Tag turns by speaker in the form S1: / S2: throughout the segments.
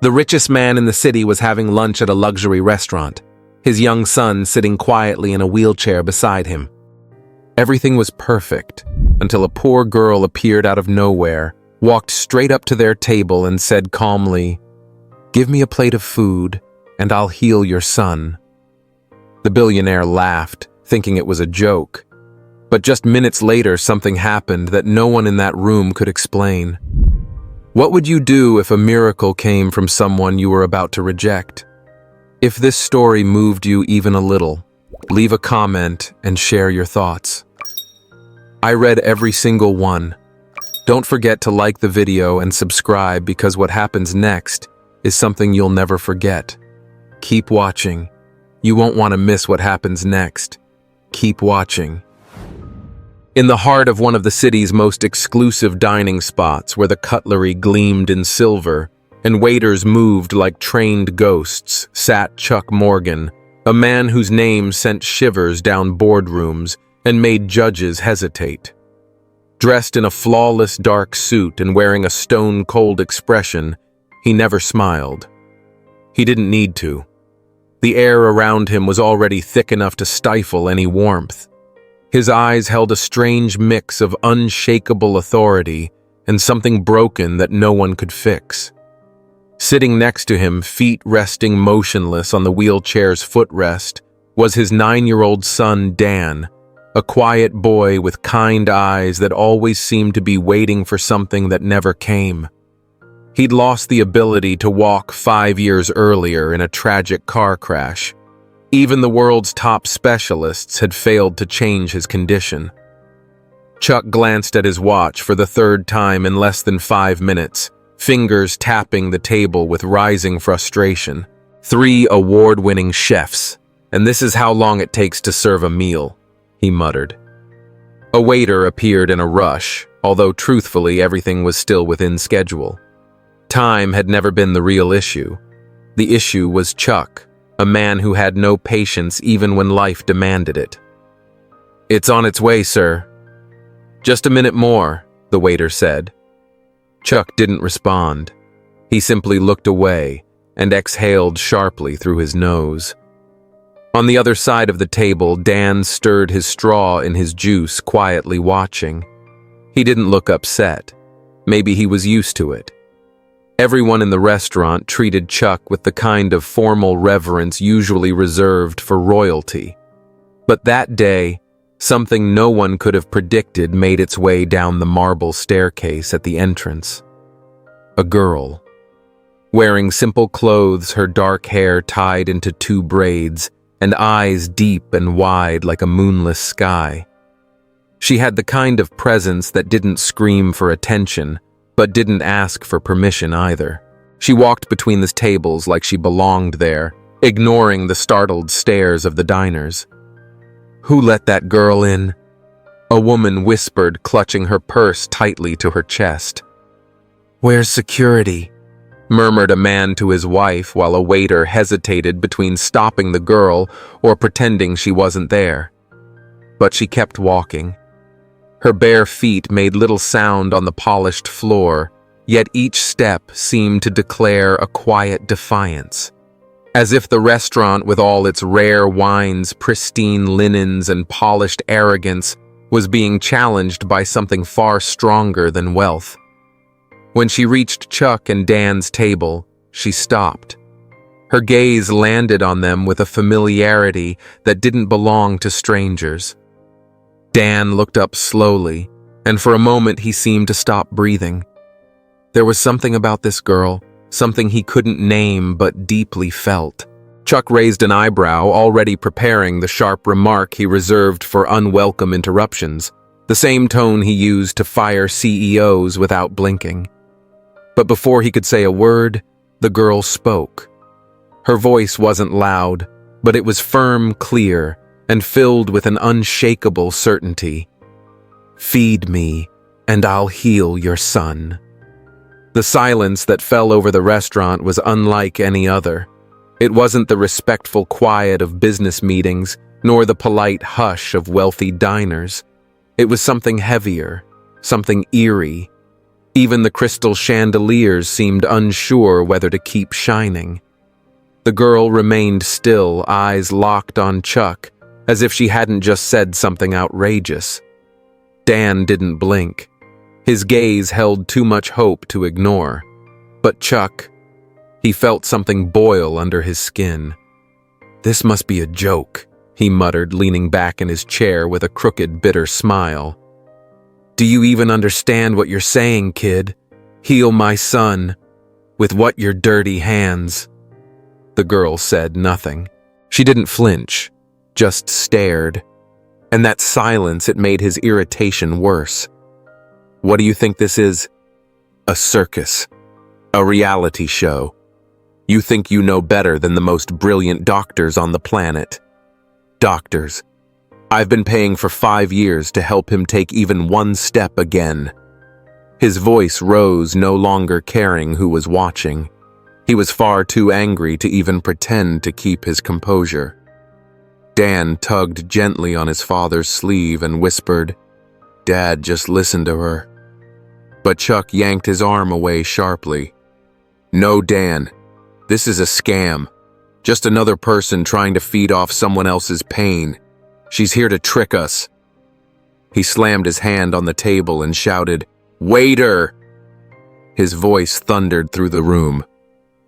S1: The richest man in the city was having lunch at a luxury restaurant, his young son sitting quietly in a wheelchair beside him. Everything was perfect until a poor girl appeared out of nowhere, walked straight up to their table and said calmly, "Give me a plate of food and I'll heal your son." The billionaire laughed, thinking it was a joke. But just minutes later, something happened that no one in that room could explain. What would you do if a miracle came from someone you were about to reject? If this story moved you even a little, leave a comment and share your thoughts. I read every single one. Don't forget to like the video and subscribe because what happens next is something you'll never forget. Keep watching. You won't want to miss what happens next. Keep watching. In the heart of one of the city's most exclusive dining spots, where the cutlery gleamed in silver and waiters moved like trained ghosts, sat Chuck Morgan, a man whose name sent shivers down boardrooms and made judges hesitate. Dressed in a flawless dark suit and wearing a stone-cold expression, he never smiled. He didn't need to. The air around him was already thick enough to stifle any warmth. His eyes held a strange mix of unshakable authority and something broken that no one could fix. Sitting next to him, feet resting motionless on the wheelchair's footrest, was his 9-year-old son, Dan, a quiet boy with kind eyes that always seemed to be waiting for something that never came. He'd lost the ability to walk 5 years earlier in a tragic car crash. Even the world's top specialists had failed to change his condition. Chuck glanced at his watch for the third time in less than 5 minutes, fingers tapping the table with rising frustration. 3 award-winning chefs, and this is how long it takes to serve a meal, he muttered. A waiter appeared in a rush, although truthfully everything was still within schedule. Time had never been the real issue. The issue was Chuck, a man who had no patience even when life demanded it. "It's on its way, sir." "Just a minute more," the waiter said. Chuck didn't respond. He simply looked away and exhaled sharply through his nose. On the other side of the table, Dan stirred his straw in his juice, quietly watching. He didn't look upset. Maybe he was used to it. Everyone in the restaurant treated Chuck with the kind of formal reverence usually reserved for royalty. But that day, something no one could have predicted made its way down the marble staircase at the entrance. A girl. Wearing simple clothes, her dark hair tied into 2 braids, and eyes deep and wide like a moonless sky. She had the kind of presence that didn't scream for attention, but didn't ask for permission either. She walked between the tables like she belonged there, ignoring the startled stares of the diners. "Who let that girl in?" a woman whispered, clutching her purse tightly to her chest. "Where's security?" murmured a man to his wife while a waiter hesitated between stopping the girl or pretending she wasn't there. But she kept walking. Her bare feet made little sound on the polished floor, yet each step seemed to declare a quiet defiance. As if the restaurant, with all its rare wines, pristine linens, and polished arrogance, was being challenged by something far stronger than wealth. When she reached Chuck and Dan's table, she stopped. Her gaze landed on them with a familiarity that didn't belong to strangers. Dan looked up slowly, and for a moment he seemed to stop breathing. There was something about this girl, something he couldn't name but deeply felt. Chuck raised an eyebrow, already preparing the sharp remark he reserved for unwelcome interruptions, the same tone he used to fire CEOs without blinking. But before he could say a word, the girl spoke. Her voice wasn't loud, but it was firm, clear, and filled with an unshakable certainty. "Feed me, and I'll heal your son." The silence that fell over the restaurant was unlike any other. It wasn't the respectful quiet of business meetings, nor the polite hush of wealthy diners. It was something heavier, something eerie. Even the crystal chandeliers seemed unsure whether to keep shining. The girl remained still, eyes locked on Chuck, as if she hadn't just said something outrageous. Dan didn't blink. His gaze held too much hope to ignore. But Chuck, he felt something boil under his skin. "This must be a joke," he muttered, leaning back in his chair with a crooked, bitter smile. "Do you even understand what you're saying, kid? Heal my son. With what, your dirty hands?" The girl said nothing. She didn't flinch, just stared. And that silence, it made his irritation worse. "What do you think this is?" "A circus. A reality show. You think you know better than the most brilliant doctors on the planet. Doctors. I've been paying for 5 years to help him take even one step again." His voice rose, no longer caring who was watching. He was far too angry to even pretend to keep his composure. Dan tugged gently on his father's sleeve and whispered, "Dad, just listen to her." But Chuck yanked his arm away sharply. "No, Dan. This is a scam. Just another person trying to feed off someone else's pain. She's here to trick us." He slammed his hand on the table and shouted, "Waiter!" His voice thundered through the room.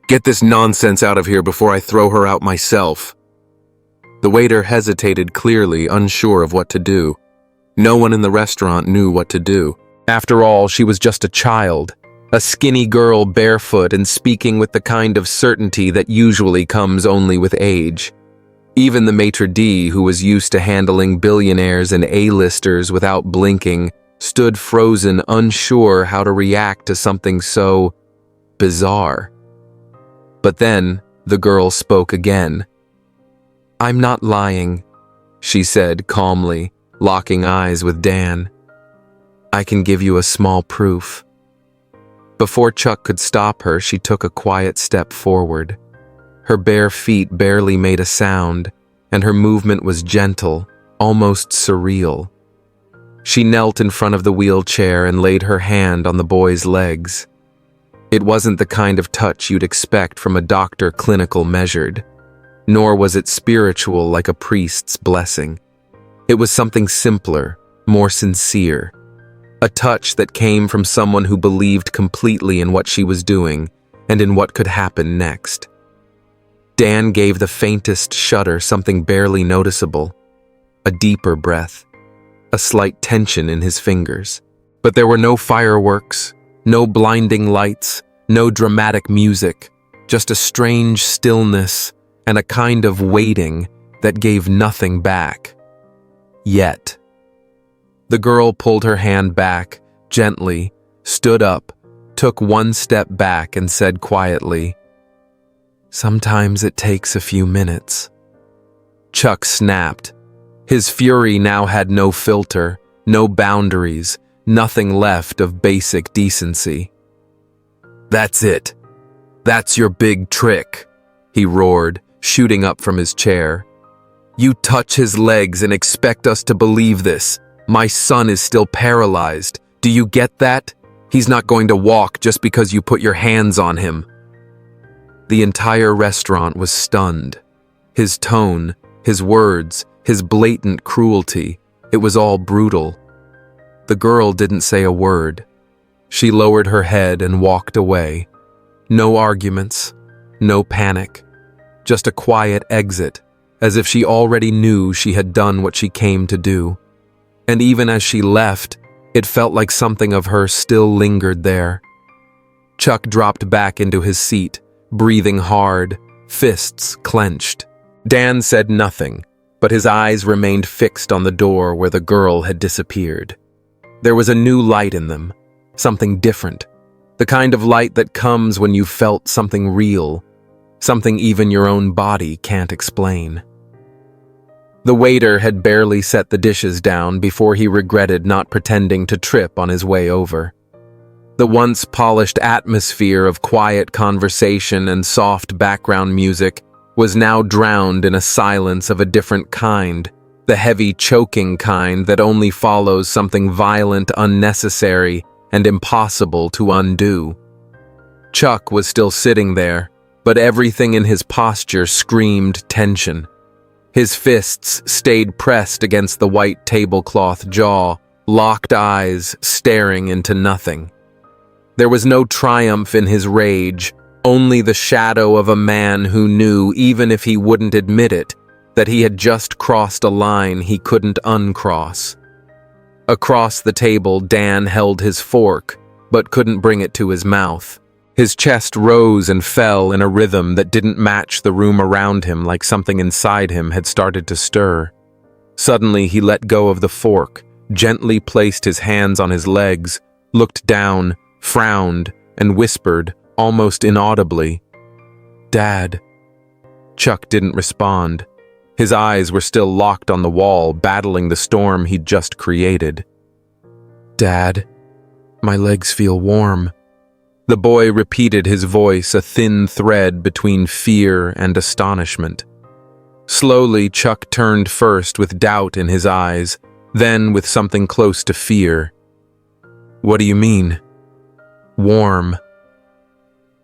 S1: "Get this nonsense out of here before I throw her out myself." The waiter hesitated, clearly unsure of what to do. No one in the restaurant knew what to do. After all, she was just a child, a skinny girl barefoot and speaking with the kind of certainty that usually comes only with age. Even the maitre d', who was used to handling billionaires and A-listers without blinking, stood frozen, unsure how to react to something so bizarre. But then the girl spoke again. "I'm not lying," she said calmly, locking eyes with Dan. "I can give you a small proof." Before Chuck could stop her, she took a quiet step forward. Her bare feet barely made a sound, and her movement was gentle, almost surreal. She knelt in front of the wheelchair and laid her hand on the boy's legs. It wasn't the kind of touch you'd expect from a doctor clinical measured, nor was it spiritual like a priest's blessing. It was something simpler, more sincere. A touch that came from someone who believed completely in what she was doing and in what could happen next. Dan gave the faintest shudder, something barely noticeable. A deeper breath. A slight tension in his fingers. But there were no fireworks, no blinding lights, no dramatic music, just a strange stillness and a kind of waiting that gave nothing back. Yet. The girl pulled her hand back, gently, stood up, took one step back and said quietly, "Sometimes it takes a few minutes." Chuck snapped. His fury now had no filter, no boundaries, nothing left of basic decency. "That's it. That's your big trick," he roared, shooting up from his chair. "You touch his legs and expect us to believe this. My son is still paralyzed. Do you get that? He's not going to walk just because you put your hands on him." The entire restaurant was stunned. His tone, his words, his blatant cruelty, it was all brutal. The girl didn't say a word. She lowered her head and walked away. No arguments, no panic, just a quiet exit, as if she already knew she had done what she came to do. And even as she left, it felt like something of her still lingered there. Chuck dropped back into his seat, breathing hard, fists clenched. Dan said nothing, but his eyes remained fixed on the door where the girl had disappeared. There was a new light in them, something different, the kind of light that comes when you felt something real, something even your own body can't explain. The waiter had barely set the dishes down before he regretted not pretending to trip on his way over. The once polished atmosphere of quiet conversation and soft background music was now drowned in a silence of a different kind, the heavy, choking kind that only follows something violent, unnecessary, and impossible to undo. Chuck was still sitting there, but everything in his posture screamed tension. His fists stayed pressed against the white tablecloth jaw, locked eyes staring into nothing. There was no triumph in his rage, only the shadow of a man who knew, even if he wouldn't admit it, that he had just crossed a line he couldn't uncross. Across the table, Dan held his fork, but couldn't bring it to his mouth. His chest rose and fell in a rhythm that didn't match the room around him, like something inside him had started to stir. Suddenly, he let go of the fork, gently placed his hands on his legs, looked down, frowned, and whispered, almost inaudibly, "Dad." Chuck didn't respond. His eyes were still locked on the wall, battling the storm he'd just created. "Dad, my legs feel warm." The boy repeated, his voice a thin thread between fear and astonishment. Slowly, Chuck turned, first with doubt in his eyes, then with something close to fear. "What do you mean?" "Warm."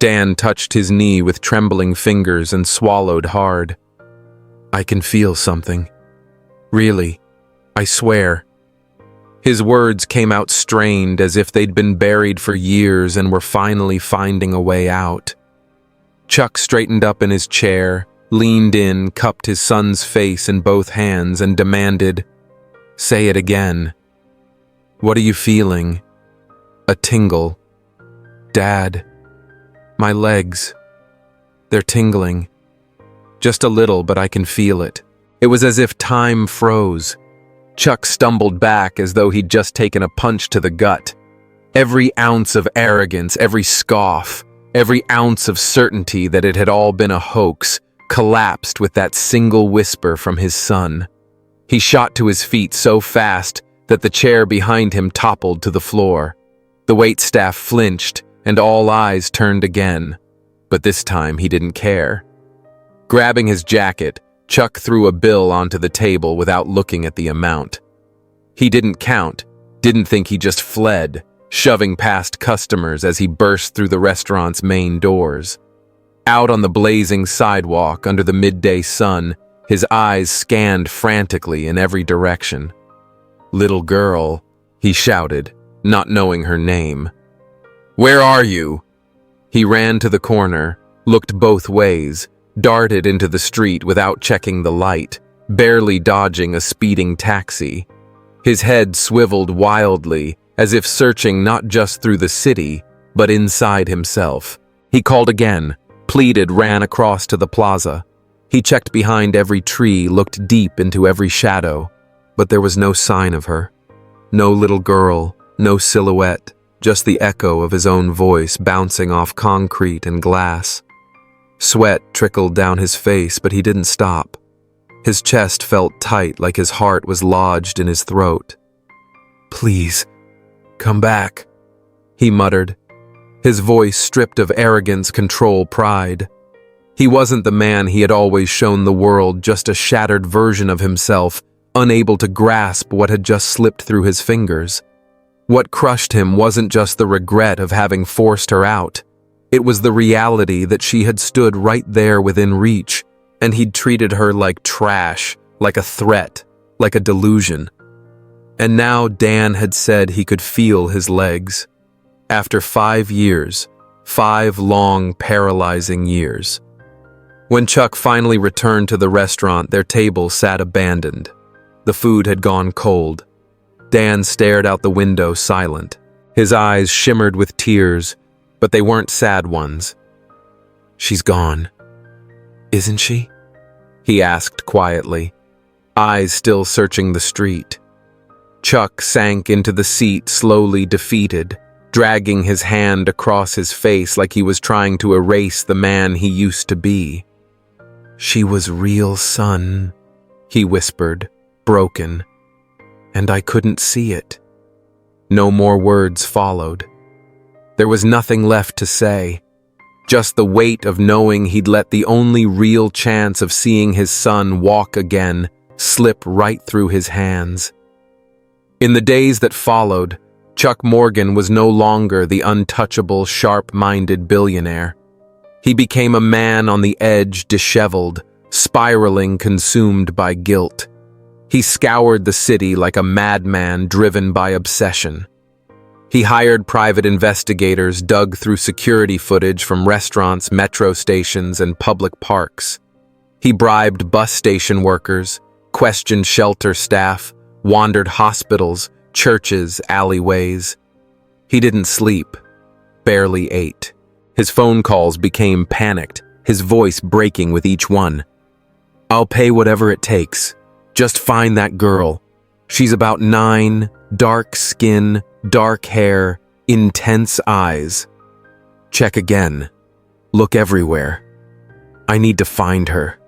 S1: Dan touched his knee with trembling fingers and swallowed hard. "I can feel something. Really, I swear." His words came out strained, as if they'd been buried for years and were finally finding a way out. Chuck straightened up in his chair, leaned in, cupped his son's face in both hands, and demanded, "Say it again. What are you feeling?" A tingle. "Dad, my legs. They're tingling. Just a little, but I can feel it." It was as if time froze. Chuck stumbled back as though he'd just taken a punch to the gut. Every ounce of arrogance, every scoff, every ounce of certainty that it had all been a hoax, collapsed with that single whisper from his son. He shot to his feet so fast that the chair behind him toppled to the floor. The waitstaff flinched, and all eyes turned again. But this time he didn't care. Grabbing his jacket, Chuck threw a bill onto the table without looking at the amount. He didn't count, didn't think, he just fled, shoving past customers as he burst through the restaurant's main doors. Out on the blazing sidewalk under the midday sun, his eyes scanned frantically in every direction. "Little girl," he shouted, not knowing her name. "Where are you?" He ran to the corner, looked both ways, darted into the street without checking the light, barely dodging a speeding taxi. His head swiveled wildly, as if searching not just through the city, but inside himself. He called again, pleaded, ran across to the plaza. He checked behind every tree, looked deep into every shadow, but there was no sign of her. No little girl, no silhouette, just the echo of his own voice bouncing off concrete and glass. Sweat trickled down his face, but he didn't stop. His chest felt tight, like his heart was lodged in his throat. "Please, come back," he muttered, his voice stripped of arrogance, control, pride. He wasn't the man he had always shown the world, just a shattered version of himself, unable to grasp what had just slipped through his fingers. What crushed him wasn't just the regret of having forced her out. It was the reality that she had stood right there within reach, and he'd treated her like trash, like a threat, like a delusion. And now Dan had said he could feel his legs. After 5 years, 5 long, paralyzing years. When Chuck finally returned to the restaurant, their table sat abandoned. The food had gone cold. Dan stared out the window, silent. His eyes shimmered with tears, but they weren't sad ones. "She's gone, isn't she?" he asked quietly, eyes still searching the street. Chuck sank into the seat, slowly, defeated, dragging his hand across his face like he was trying to erase the man he used to be. "She was real, son," he whispered, broken, "and I couldn't see it." No more words followed. There was nothing left to say, just the weight of knowing he'd let the only real chance of seeing his son walk again slip right through his hands. In the days that followed, Chuck Morgan was no longer the untouchable, sharp-minded billionaire. He became a man on the edge, disheveled, spiraling, consumed by guilt. He scoured the city like a madman driven by obsession. He hired private investigators, dug through security footage from restaurants, metro stations, and public parks. He bribed bus station workers, questioned shelter staff, wandered hospitals, churches, alleyways. He didn't sleep, barely ate. His phone calls became panicked, his voice breaking with each one. "I'll pay whatever it takes. Just find that girl. She's about 9, dark skin, dark hair, intense eyes. Check again. Look everywhere. I need to find her."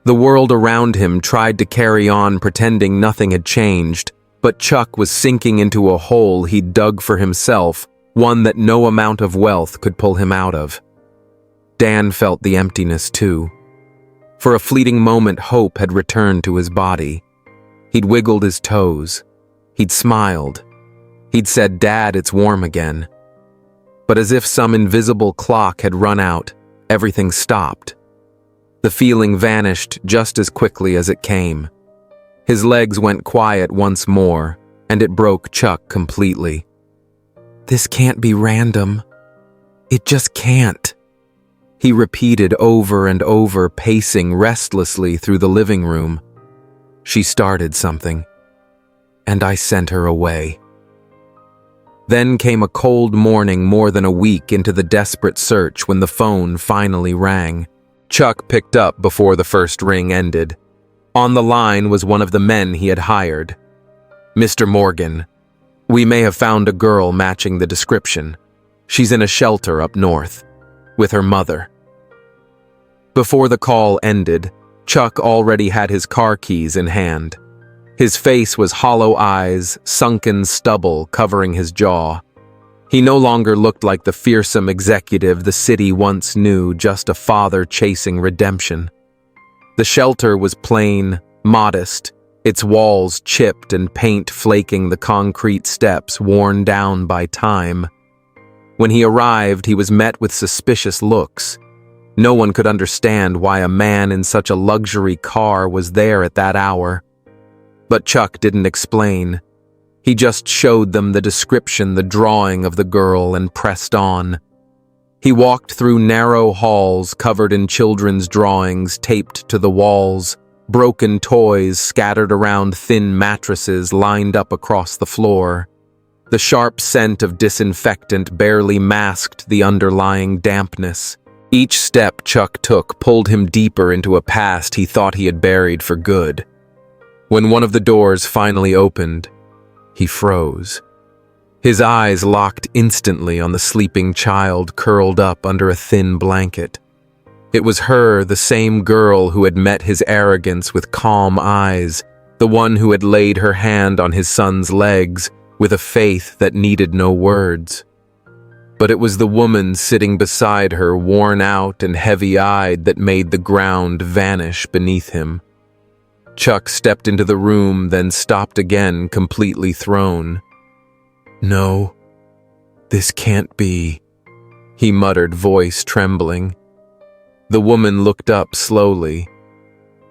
S1: The world around him tried to carry on pretending nothing had changed, but Chuck was sinking into a hole he'd dug for himself, one that no amount of wealth could pull him out of. Dan felt the emptiness too. For a fleeting moment, hope had returned to his body. He'd wiggled his toes. He'd smiled. He'd said, "Dad, it's warm again." But as if some invisible clock had run out, everything stopped. The feeling vanished just as quickly as it came. His legs went quiet once more, and it broke Chuck completely. "This can't be random. It just can't," he repeated over and over, pacing restlessly through the living room. "She started something, and I sent her away." Then came a cold morning more than a week into the desperate search when the phone finally rang. Chuck picked up before the first ring ended. On the line was one of the men he had hired. "Mr. Morgan, we may have found a girl matching the description. She's in a shelter up north, with her mother." Before the call ended, Chuck already had his car keys in hand. His face was hollow eyes, sunken stubble covering his jaw. He no longer looked like the fearsome executive the city once knew, just a father chasing redemption. The shelter was plain, modest, its walls chipped and paint flaking the concrete steps worn down by time. When he arrived, he was met with suspicious looks. No one could understand why a man in such a luxury car was there at that hour. But Chuck didn't explain. He just showed them the description, the drawing of the girl, and pressed on. He walked through narrow halls covered in children's drawings taped to the walls, broken toys scattered around thin mattresses lined up across the floor. The sharp scent of disinfectant barely masked the underlying dampness. Each step Chuck took pulled him deeper into a past he thought he had buried for good. When one of the doors finally opened, he froze. His eyes locked instantly on the sleeping child curled up under a thin blanket. It was her, the same girl who had met his arrogance with calm eyes, the one who had laid her hand on his son's legs with a faith that needed no words. But it was the woman sitting beside her, worn out and heavy-eyed, that made the ground vanish beneath him. Chuck stepped into the room, then stopped again, completely thrown. "No, this can't be," he muttered, voice trembling. The woman looked up slowly.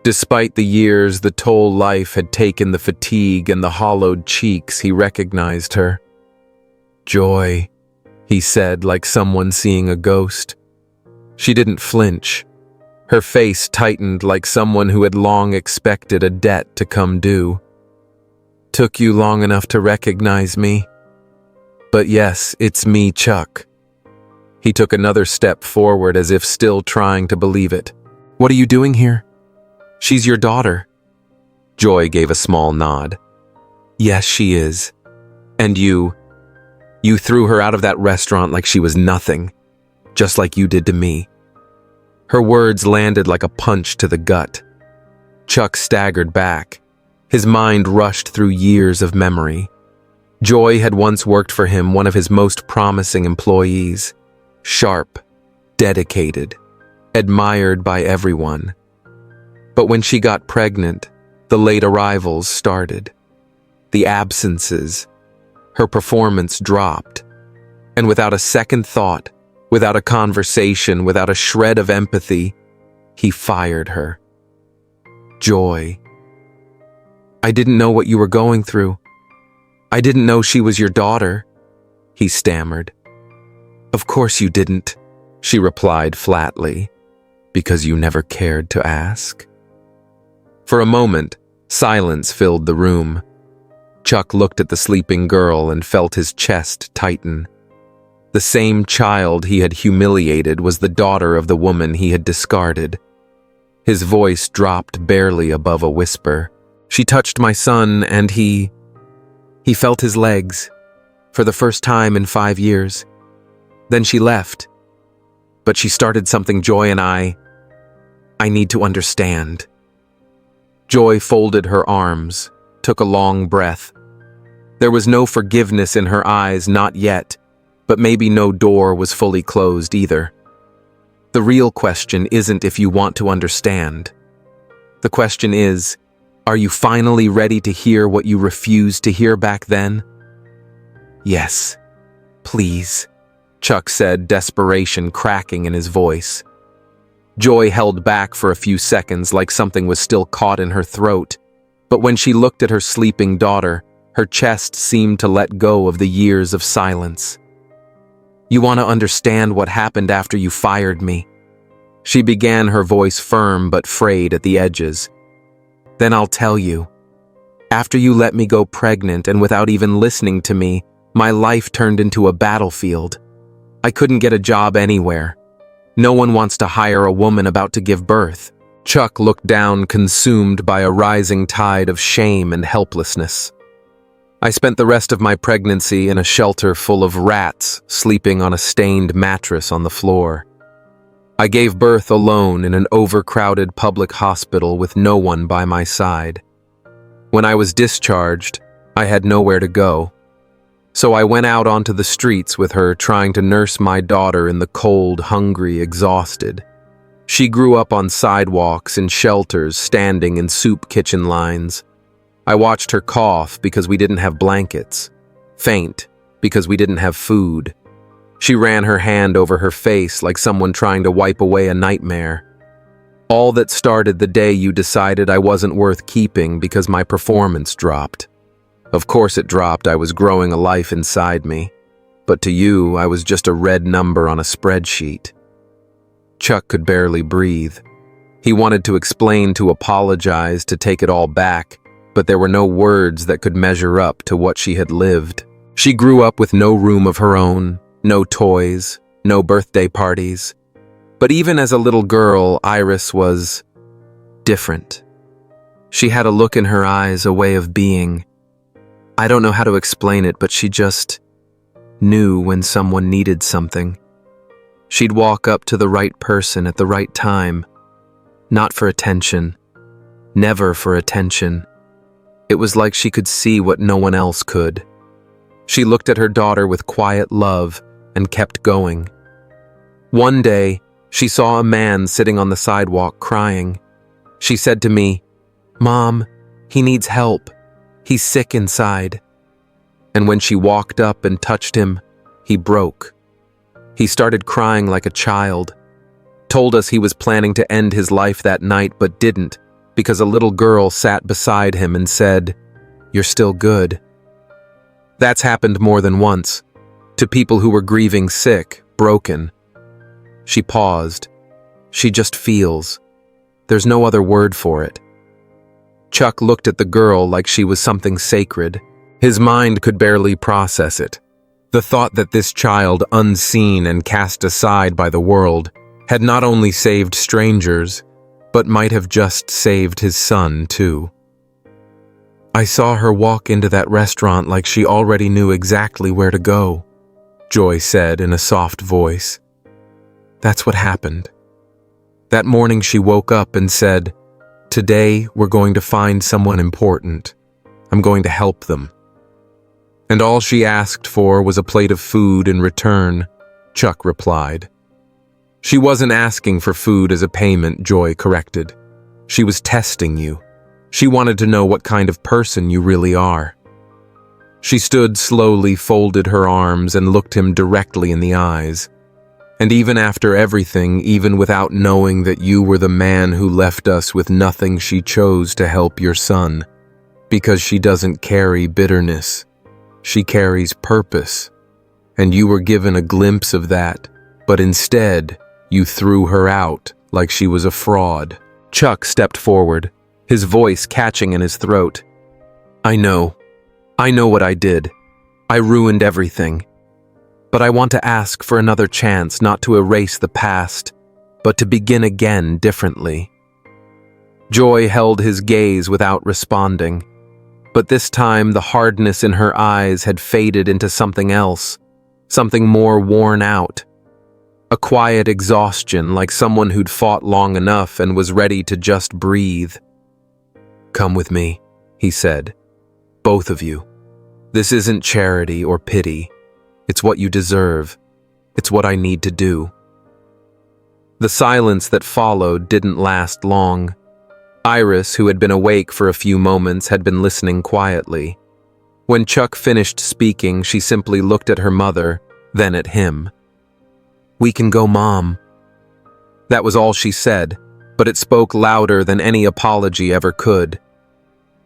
S1: Despite the years the toll life had taken, the fatigue and the hollowed cheeks, he recognized her. "Joy," he said, like someone seeing a ghost. She didn't flinch. Her face tightened like someone who had long expected a debt to come due. "Took you long enough to recognize me? But yes, it's me, Chuck." He took another step forward as if still trying to believe it. "What are you doing here?" "She's your daughter." Joy gave a small nod. "Yes, she is. And you threw her out of that restaurant like she was nothing, just like you did to me." Her words landed like a punch to the gut. Chuck staggered back. His mind rushed through years of memory. Joy had once worked for him, one of his most promising employees. Sharp, dedicated, admired by everyone. But when she got pregnant, the late arrivals started. The absences, Her performance dropped, and without a second thought, without a conversation, without a shred of empathy, he fired her. Joy. I didn't know what you were going through. I didn't know she was your daughter, he stammered. Of course you didn't, she replied flatly, because you never cared to ask. For a moment, silence filled the room. Chuck looked at the sleeping girl and felt his chest tighten. The same child he had humiliated was the daughter of the woman he had discarded. His voice dropped barely above a whisper. She touched my son and he felt his legs, for the first time in 5 years. Then she left. But she started something Joy and I need to understand. Joy folded her arms, took a long breath. There was no forgiveness in her eyes, not yet, but maybe no door was fully closed either. The real question isn't if you want to understand. The question is, are you finally ready to hear what you refused to hear back then? Yes, please, Chuck said, desperation cracking in his voice. Joy held back for a few seconds like something was still caught in her throat, but when she looked at her sleeping daughter, her chest seemed to let go of the years of silence. You want to understand what happened after you fired me? She began, her voice firm but frayed at the edges. Then I'll tell you. After you let me go pregnant and without even listening to me, my life turned into a battlefield. I couldn't get a job anywhere. No one wants to hire a woman about to give birth. Chuck looked down, consumed by a rising tide of shame and helplessness. I spent the rest of my pregnancy in a shelter full of rats, sleeping on a stained mattress on the floor. I gave birth alone in an overcrowded public hospital with no one by my side. When I was discharged, I had nowhere to go. So I went out onto the streets with her, trying to nurse my daughter in the cold, hungry, exhausted. She grew up on sidewalks, in shelters, standing in soup kitchen lines. I watched her cough because we didn't have blankets, faint because we didn't have food. She ran her hand over her face like someone trying to wipe away a nightmare. All that started the day you decided I wasn't worth keeping because my performance dropped. Of course it dropped, I was growing a life inside me. But to you, I was just a red number on a spreadsheet. Chuck could barely breathe. He wanted to explain, to apologize, to take it all back, but there were no words that could measure up to what she had lived. She grew up with no room of her own, no toys, no birthday parties. But even as a little girl, Iris was different. She had a look in her eyes, a way of being. I don't know how to explain it, but she just knew when someone needed something. She'd walk up to the right person at the right time, not for attention, never for attention. It was like she could see what no one else could. She looked at her daughter with quiet love and kept going. One day, she saw a man sitting on the sidewalk crying. She said to me, "Mom, he needs help. He's sick inside." And when she walked up and touched him, he broke. He started crying like a child, told us he was planning to end his life that night but didn't because a little girl sat beside him and said, "You're still good." That's happened more than once, to people who were grieving, sick, broken. She paused. She just feels. There's no other word for it. Chuck looked at the girl like she was something sacred. His mind could barely process it. The thought that this child, unseen and cast aside by the world, had not only saved strangers, but might have just saved his son, too. I saw her walk into that restaurant like she already knew exactly where to go, Joy said in a soft voice. That's what happened. That morning she woke up and said, "Today we're going to find someone important. I'm going to help them." And all she asked for was a plate of food in return, Chuck replied. She wasn't asking for food as a payment, Joy corrected. She was testing you. She wanted to know what kind of person you really are. She stood slowly, folded her arms, and looked him directly in the eyes. And even after everything, even without knowing that you were the man who left us with nothing, she chose to help your son. Because she doesn't carry bitterness. She carries purpose. And you were given a glimpse of that, but instead, you threw her out like she was a fraud. Chuck stepped forward, his voice catching in his throat. I know what I did. I ruined everything. But I want to ask for another chance, not to erase the past, but to begin again differently. Joy held his gaze without responding, but this time the hardness in her eyes had faded into something else, something more worn out. A quiet exhaustion, like someone who'd fought long enough and was ready to just breathe. Come with me, he said. Both of you. This isn't charity or pity. It's what you deserve. It's what I need to do. The silence that followed didn't last long. Iris, who had been awake for a few moments, had been listening quietly. When Chuck finished speaking, she simply looked at her mother, then at him. We can go, Mom. That was all she said, but it spoke louder than any apology ever could.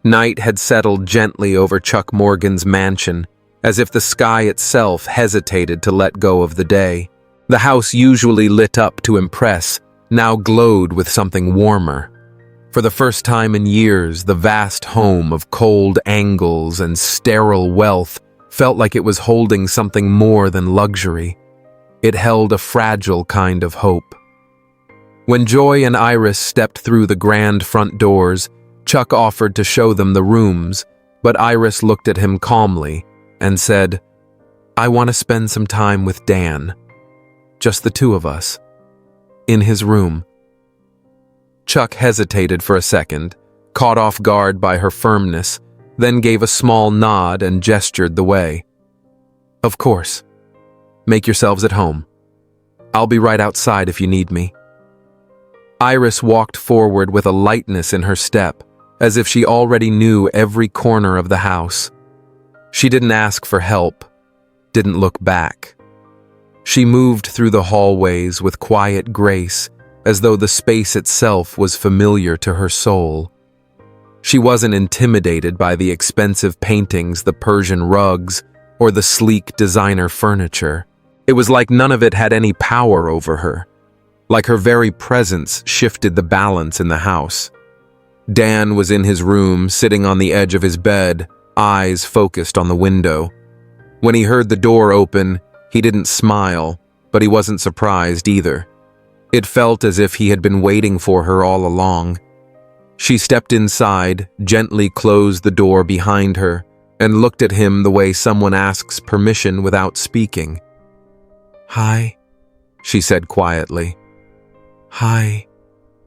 S1: Night had settled gently over Chuck Morgan's mansion, as if the sky itself hesitated to let go of the day. The house, usually lit up to impress, now glowed with something warmer. For the first time in years, the vast home of cold angles and sterile wealth felt like it was holding something more than luxury. It held a fragile kind of hope. When Joy and Iris stepped through the grand front doors, Chuck offered to show them the rooms, but Iris looked at him calmly and said, I want to spend some time with Dan. Just the two of us. In his room. Chuck hesitated for a second, caught off guard by her firmness, then gave a small nod and gestured the way. Of course. Make yourselves at home. I'll be right outside if you need me. Iris walked forward with a lightness in her step, as if she already knew every corner of the house. She didn't ask for help, didn't look back. She moved through the hallways with quiet grace, as though the space itself was familiar to her soul. She wasn't intimidated by the expensive paintings, the Persian rugs, or the sleek designer furniture. It was like none of it had any power over her, like her very presence shifted the balance in the house. Dan was in his room, sitting on the edge of his bed, eyes focused on the window. When he heard the door open, he didn't smile, but he wasn't surprised either. It felt as if he had been waiting for her all along. She stepped inside, gently closed the door behind her, and looked at him the way someone asks permission without speaking. Hi, she said quietly. Hi,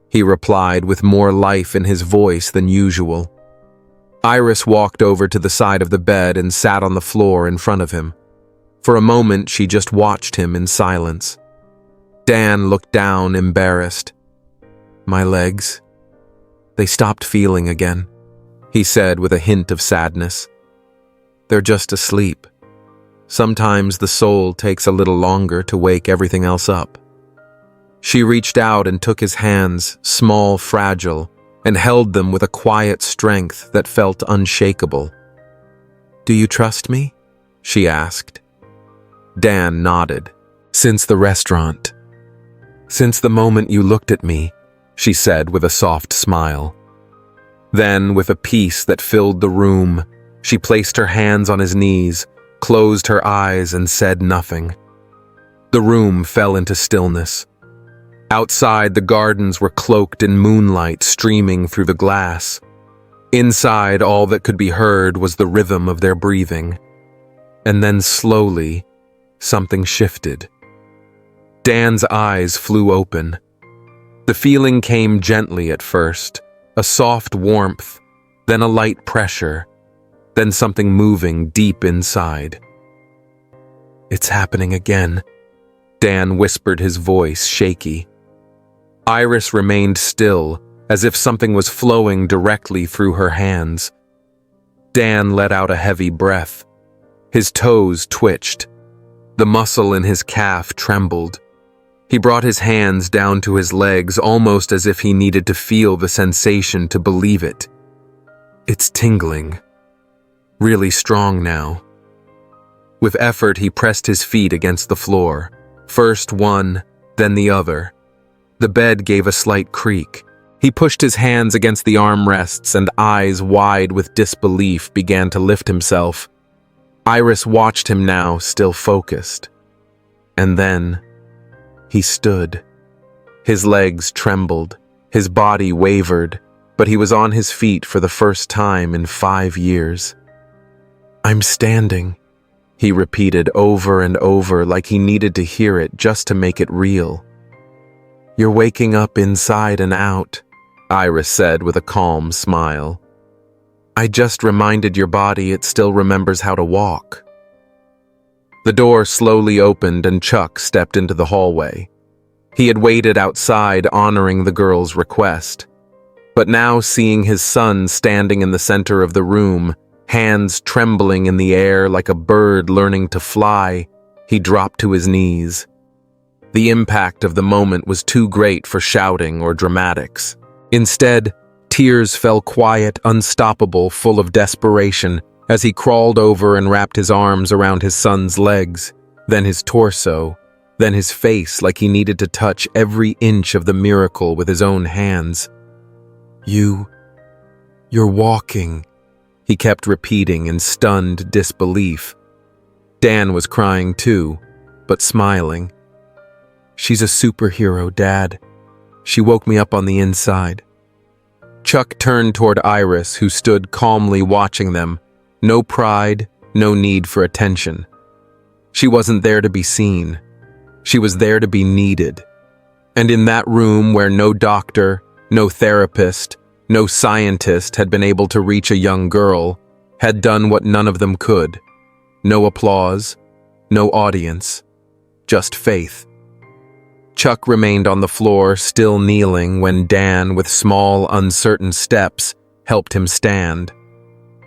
S1: he replied with more life in his voice than usual. Iris walked over to the side of the bed and sat on the floor in front of him. For a moment, she just watched him in silence. Dan looked down, embarrassed. My legs. They stopped feeling again, he said with a hint of sadness. They're just asleep. Sometimes the soul takes a little longer to wake everything else up. She reached out and took his hands, small, fragile, and held them with a quiet strength that felt unshakable. Do you trust me? She asked. Dan nodded. Since the restaurant. Since the moment you looked at me, she said with a soft smile. Then, with a peace that filled the room, she placed her hands on his knees, closed her eyes, and said nothing. The room fell into stillness. Outside, the gardens were cloaked in moonlight streaming through the glass. Inside, all that could be heard was the rhythm of their breathing. And then slowly, something shifted. Dan's eyes flew open. The feeling came gently at first, a soft warmth, then a light pressure, then something moving deep inside. It's happening again, Dan whispered, his voice shaky. Iris remained still, as if something was flowing directly through her hands. Dan let out a heavy breath, His toes twitched. The muscle in his calf trembled. He brought his hands down to his legs almost as if he needed to feel the sensation to believe it. It's tingling. Really strong now. With effort, he pressed his feet against the floor. First one, then the other. The bed gave a slight creak. He pushed his hands against the armrests and, eyes wide with disbelief, began to lift himself. Iris watched him now, still focused. And then he stood. His legs trembled. His body wavered, but he was on his feet for the first time in 5 years. "I'm standing," he repeated over and over like he needed to hear it just to make it real. "You're waking up inside and out," Iris said with a calm smile. "I just reminded your body it still remembers how to walk." The door slowly opened and Chuck stepped into the hallway. He had waited outside, honoring the girl's request. But now, seeing his son standing in the center of the room, hands trembling in the air like a bird learning to fly, he dropped to his knees. The impact of the moment was too great for shouting or dramatics. Instead, tears fell quiet, unstoppable, full of desperation, as he crawled over and wrapped his arms around his son's legs, then his torso, then his face like he needed to touch every inch of the miracle with his own hands. You're walking," he kept repeating in stunned disbelief. Dan was crying too, but smiling. "She's a superhero, Dad. She woke me up on the inside." Chuck turned toward Iris, who stood calmly watching them. No pride, no need for attention. She wasn't there to be seen. She was there to be needed. And in that room where no doctor, no therapist, no scientist had been able to reach a young girl, had done what none of them could. No applause, no audience, just faith. Chuck remained on the floor, still kneeling, when Dan, with small, uncertain steps, helped him stand.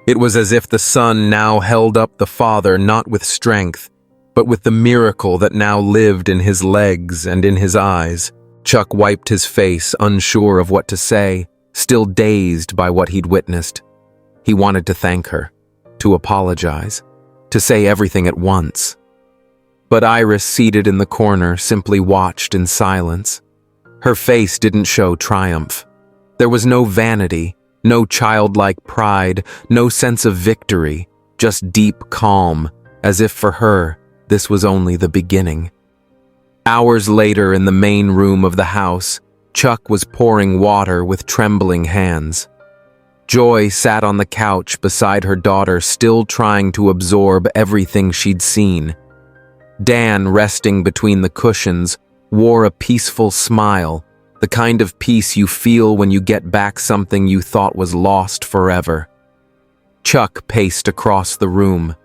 S1: It was as if the son now held up the father not with strength, but with the miracle that now lived in his legs and in his eyes. Chuck wiped his face, unsure of what to say, still dazed by what he'd witnessed. He wanted to thank her, to apologize, to say everything at once. But Iris, seated in the corner, simply watched in silence. Her face didn't show triumph. There was no vanity, no childlike pride, no sense of victory, just deep calm, as if for her, this was only the beginning. Hours later, in the main room of the house, Chuck was pouring water with trembling hands. Joy sat on the couch beside her daughter, still trying to absorb everything she'd seen. Dan, resting between the cushions, wore a peaceful smile, the kind of peace you feel when you get back something you thought was lost forever. Chuck paced across the room.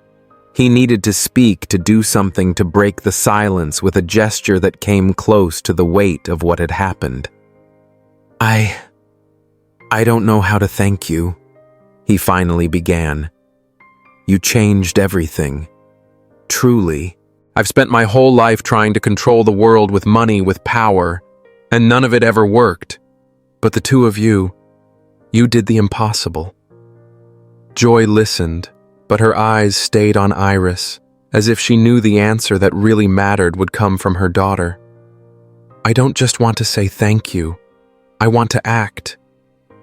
S1: He needed to speak, to do something to break the silence with a gesture that came close to the weight of what had happened. I don't know how to thank you," he finally began. "You changed everything. Truly. I've spent my whole life trying to control the world with money, with power, and none of it ever worked. But the two of you did the impossible." Joy listened, but her eyes stayed on Iris, as if she knew the answer that really mattered would come from her daughter. "I don't just want to say thank you. I want to act.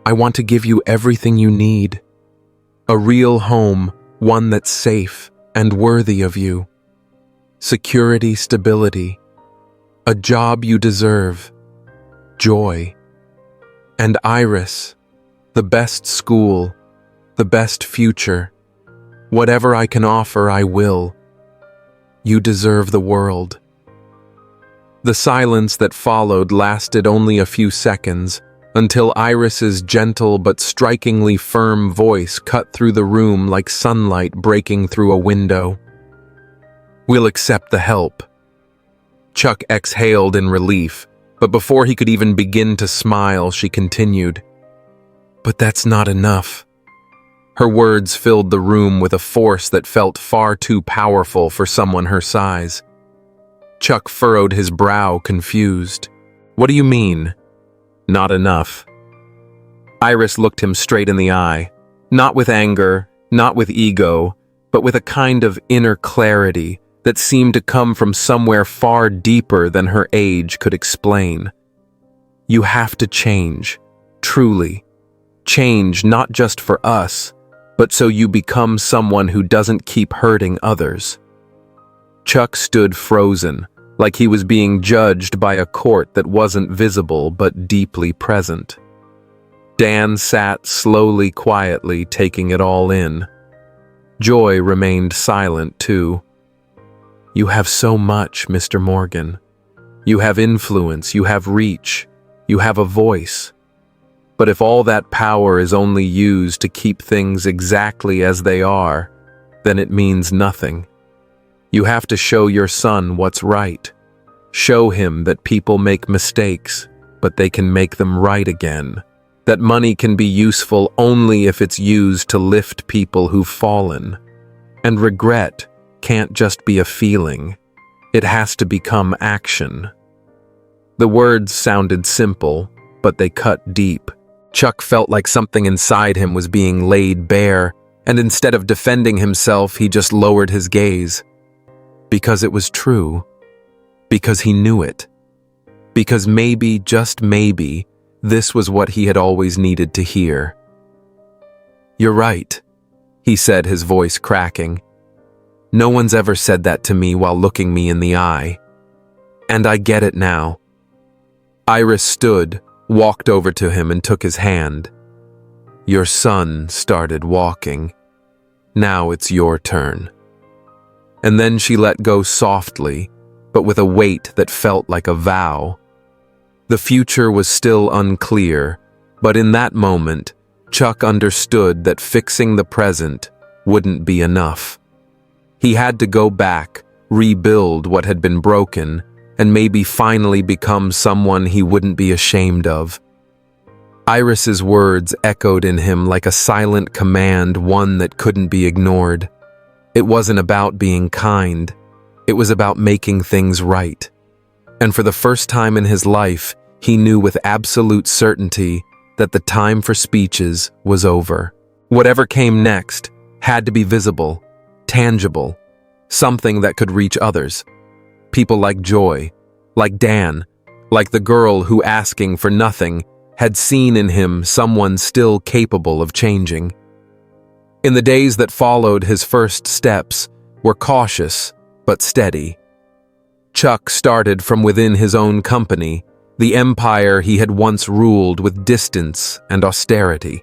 S1: I want to give you everything you need. A real home, one that's safe and worthy of you. Security, stability. A job you deserve. Joy. And Iris, the best school, the best future. Whatever I can offer, I will. You deserve the world." The silence that followed lasted only a few seconds, until Iris's gentle but strikingly firm voice cut through the room like sunlight breaking through a window. "We'll accept the help." Chuck exhaled in relief, but before he could even begin to smile, she continued, "But that's not enough. Her words filled the room with a force that felt far too powerful for someone her size. Chuck furrowed his brow, confused. "What do you mean?" "Not enough." Iris looked him straight in the eye, not with anger, not with ego, but with a kind of inner clarity that seemed to come from somewhere far deeper than her age could explain. "You have to change, truly. Change not just for us, but so you become someone who doesn't keep hurting others." Chuck stood frozen, like he was being judged by a court that wasn't visible but deeply present. Dan sat slowly, quietly, taking it all in. Joy remained silent, too. "You have so much, Mr. Morgan. You have influence, you have reach, you have a voice. But if all that power is only used to keep things exactly as they are, then it means nothing. You have to show your son what's right. Show him that people make mistakes, but they can make them right again. That money can be useful only if it's used to lift people who've fallen. And regret can't just be a feeling. It has to become action." The words sounded simple, but they cut deep. Chuck felt like something inside him was being laid bare, and instead of defending himself, he just lowered his gaze. Because it was true. Because he knew it. Because maybe, just maybe, this was what he had always needed to hear. "You're right," he said, his voice cracking. "No one's ever said that to me while looking me in the eye. And I get it now." Iris stood, walked over to him and took his hand. "Your son started walking. Now it's your turn." And then she let go softly, but with a weight that felt like a vow. The future was still unclear, but in that moment, Chuck understood that fixing the present wouldn't be enough. He had to go back, rebuild what had been broken, and maybe finally become someone he wouldn't be ashamed of. Iris's words echoed in him like a silent command, one that couldn't be ignored. It wasn't about being kind. It was about making things right. And for the first time in his life, he knew with absolute certainty that the time for speeches was over. Whatever came next had to be visible, tangible, something that could reach others. People like Joy, like Dan, like the girl who, asking for nothing, had seen in him someone still capable of changing. In the days that followed, his first steps were cautious but steady. Chuck started from within his own company, the empire he had once ruled with distance and austerity.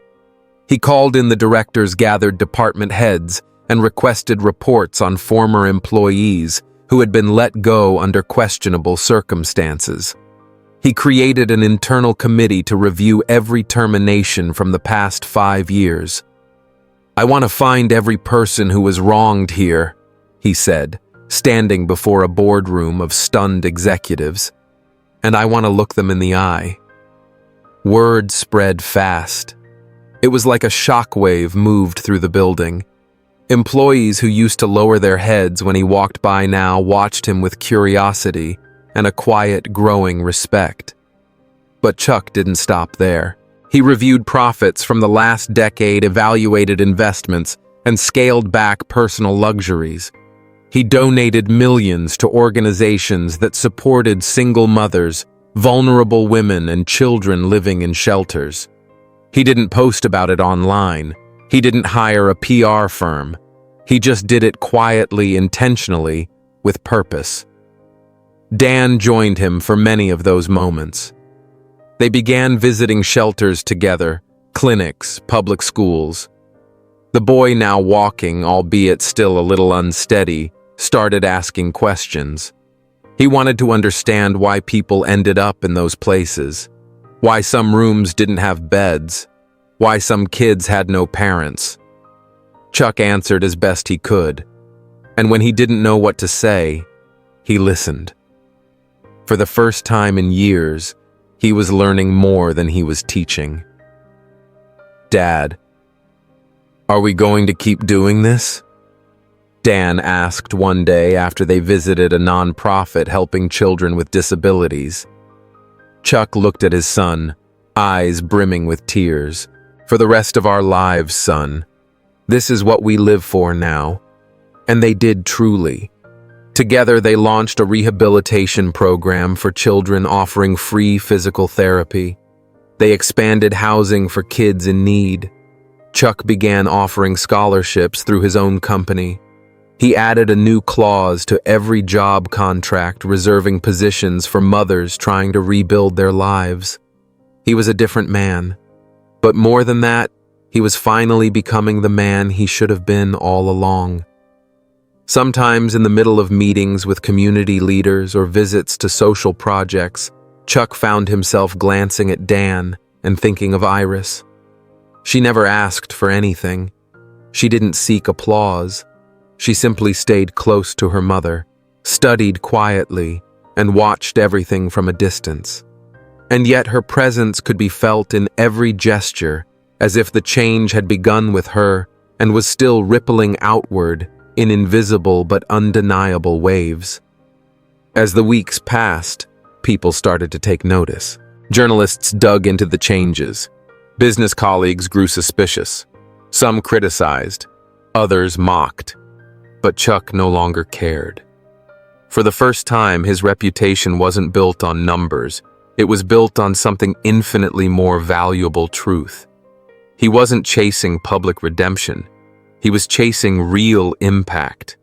S1: He called in the directors, gathered department heads, and requested reports on former employees who had been let go under questionable circumstances. He created an internal committee to review every termination from the past 5 years. "I want to find every person who was wronged here," he said, standing before a boardroom of stunned executives. "And I want to look them in the eye." Word spread fast. It was like a shockwave moved through the building. Employees who used to lower their heads when he walked by now watched him with curiosity and a quiet, growing respect. But Chuck didn't stop there. He reviewed profits from the last decade, evaluated investments, and scaled back personal luxuries. He donated millions to organizations that supported single mothers, vulnerable women, and children living in shelters. He didn't post about it online. He didn't hire a PR firm. He just did it quietly, intentionally, with purpose. Dan joined him for many of those moments. They began visiting shelters together, clinics, public schools. The boy, now walking, albeit still a little unsteady, started asking questions. He wanted to understand why people ended up in those places, why some rooms didn't have beds, why some kids had no parents. Chuck answered as best he could, and when he didn't know what to say, he listened. For the first time in years, he was learning more than he was teaching. "Dad, Are we going to keep doing this? Dan asked one day after they visited a nonprofit helping children with disabilities. Chuck looked at his son, eyes brimming with tears. For the rest of our lives, son. This is what we live for now. And they did truly. Together, they launched a rehabilitation program for children offering free physical therapy. They expanded housing for kids in need. Chuck began offering scholarships through his own company. He added a new clause to every job contract reserving positions for mothers trying to rebuild their lives. He was a different man. But more than that, he was finally becoming the man he should have been all along. Sometimes in the middle of meetings with community leaders or visits to social projects, Chuck found himself glancing at Dan and thinking of Iris. She never asked for anything. She didn't seek applause. She simply stayed close to her mother, studied quietly, and watched everything from a distance. And yet her presence could be felt in every gesture, as if the change had begun with her and was still rippling outward in invisible but undeniable waves. As the weeks passed, people started to take notice. Journalists dug into the changes. Business colleagues grew suspicious. Some criticized, others mocked. But Chuck no longer cared. For the first time, his reputation wasn't built on numbers. It was built on something infinitely more valuable: truth. He wasn't chasing public redemption. He was chasing real impact.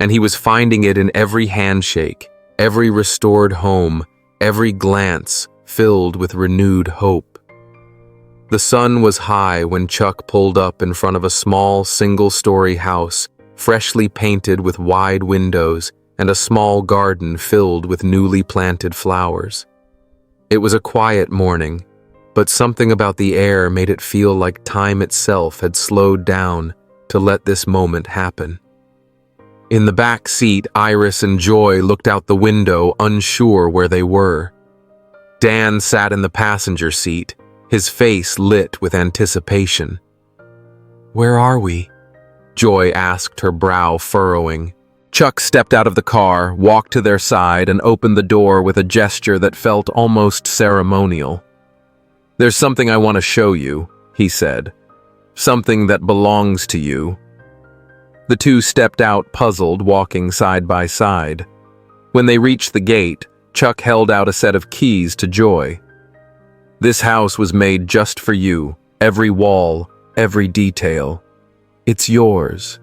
S1: And he was finding it in every handshake, every restored home, every glance filled with renewed hope. The sun was high when Chuck pulled up in front of a small single-story house, freshly painted with wide windows and a small garden filled with newly planted flowers. It was a quiet morning, but something about the air made it feel like time itself had slowed down to let this moment happen. In the back seat, Iris and Joy looked out the window, unsure where they were. Dan sat in the passenger seat, his face lit with anticipation. "Where are we?" Joy asked, her brow furrowing. Chuck stepped out of the car, walked to their side, and opened the door with a gesture that felt almost ceremonial. "There's something I want to show you," he said. "Something that belongs to you." The two stepped out, puzzled, walking side by side. When they reached the gate, Chuck held out a set of keys to Joy. "This house was made just for you, every wall, every detail. It's yours,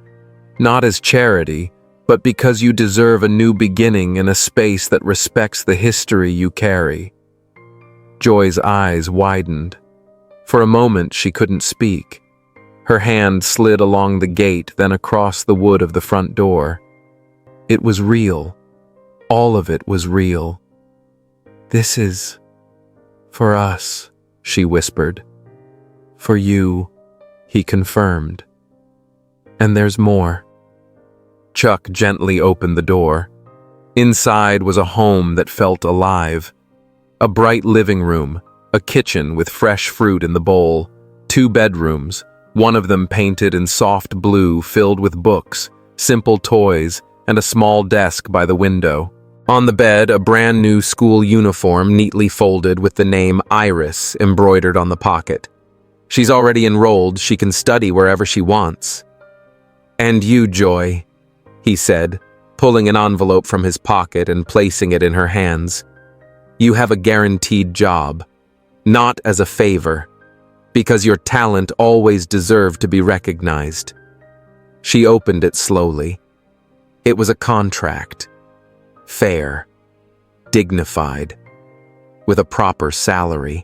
S1: not as charity, but because you deserve a new beginning in a space that respects the history you carry." Joy's eyes widened. For a moment, she couldn't speak. Her hand slid along the gate, then across the wood of the front door. It was real. All of it was real. "This is for us," she whispered. "For you," he confirmed. "And there's more." Chuck gently opened the door. Inside was a home that felt alive. A bright living room, a kitchen with fresh fruit in the bowl, 2 bedrooms, one of them painted in soft blue filled with books, simple toys, and a small desk by the window. On the bed, a brand new school uniform neatly folded with the name Iris embroidered on the pocket. She's already enrolled, she can study wherever she wants. "And you, Joy," he said, pulling an envelope from his pocket and placing it in her hands. "You have a guaranteed job, not as a favor, because your talent always deserved to be recognized." She opened it slowly. It was a contract. Fair, dignified, with a proper salary.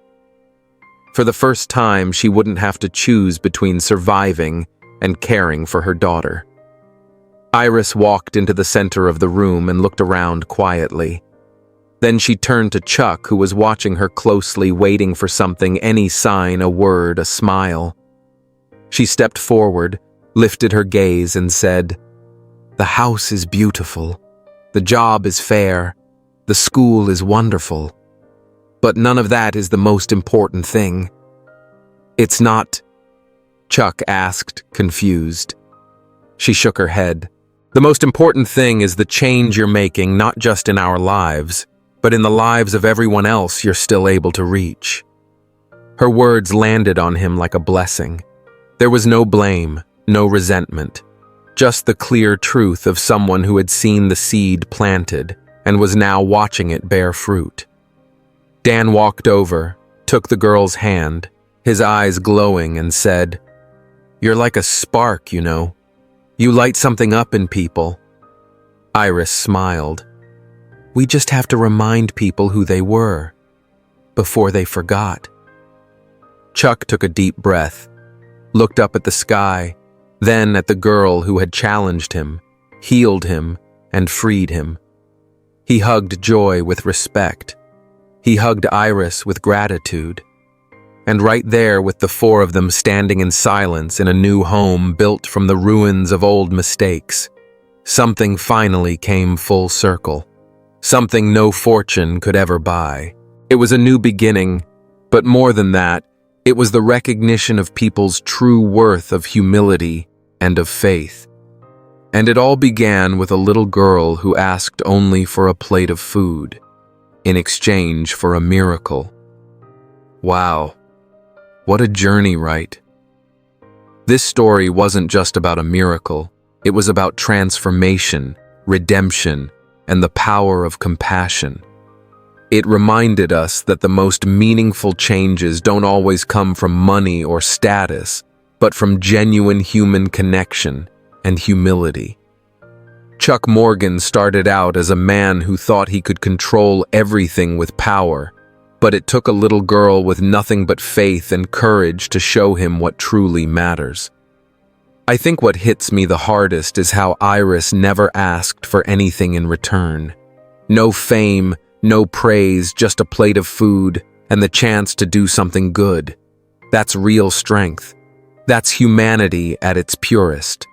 S1: For the first time, she wouldn't have to choose between surviving and caring for her daughter. Iris walked into the center of the room and looked around quietly. Then she turned to Chuck, who was watching her closely, waiting for something, any sign, a word, a smile. She stepped forward, lifted her gaze, and said, "The house is beautiful. The job is fair. The school is wonderful. But none of that is the most important thing. It's not..." Chuck asked, confused. She shook her head. The most important thing is the change you're making, not just in our lives, but in the lives of everyone else you're still able to reach. Her words landed on him like a blessing. There was no blame, no resentment, just the clear truth of someone who had seen the seed planted and was now watching it bear fruit. Dan walked over, took the girl's hand, his eyes glowing, and said, "You're like a spark, you know. You light something up in people." Iris smiled. "We just have to remind people who they were, before they forgot." Chuck took a deep breath, looked up at the sky, then at the girl who had challenged him, healed him, and freed him. He hugged Joy with respect. He hugged Iris with gratitude. And right there, with the four of them standing in silence in a new home built from the ruins of old mistakes, something finally came full circle. Something no fortune could ever buy. It was a new beginning, but more than that, it was the recognition of people's true worth of humility and of faith. And it all began with a little girl who asked only for a plate of food, in exchange for a miracle. Wow, what a journey, right? This story wasn't just about a miracle, it was about transformation, redemption, and the power of compassion. It reminded us that the most meaningful changes don't always come from money or status, but from genuine human connection and humility. Chuck Morgan started out as a man who thought he could control everything with power, but it took a little girl with nothing but faith and courage to show him what truly matters. I think what hits me the hardest is how Iris never asked for anything in return. No fame, no praise, just a plate of food and the chance to do something good. That's real strength. That's humanity at its purest.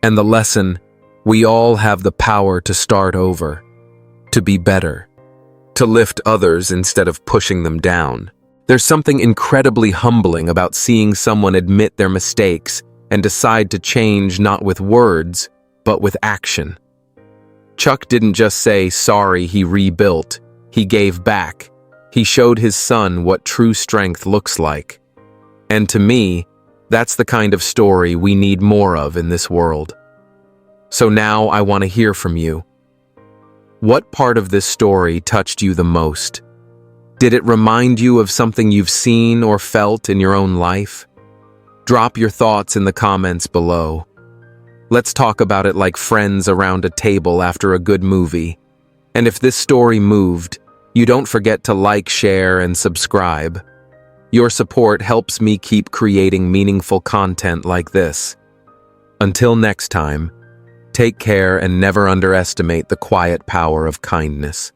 S1: And the lesson, we all have the power to start over, to be better, to lift others instead of pushing them down. There's something incredibly humbling about seeing someone admit their mistakes and decide to change not with words, but with action. Chuck didn't just say sorry, he rebuilt. He gave back. He showed his son what true strength looks like. And to me, that's the kind of story we need more of in this world. So now I want to hear from you. What part of this story touched you the most? Did it remind you of something you've seen or felt in your own life? Drop your thoughts in the comments below. Let's talk about it like friends around a table after a good movie. And if this story moved, you don't forget to like, share, and subscribe. Your support helps me keep creating meaningful content like this. Until next time, take care and never underestimate the quiet power of kindness.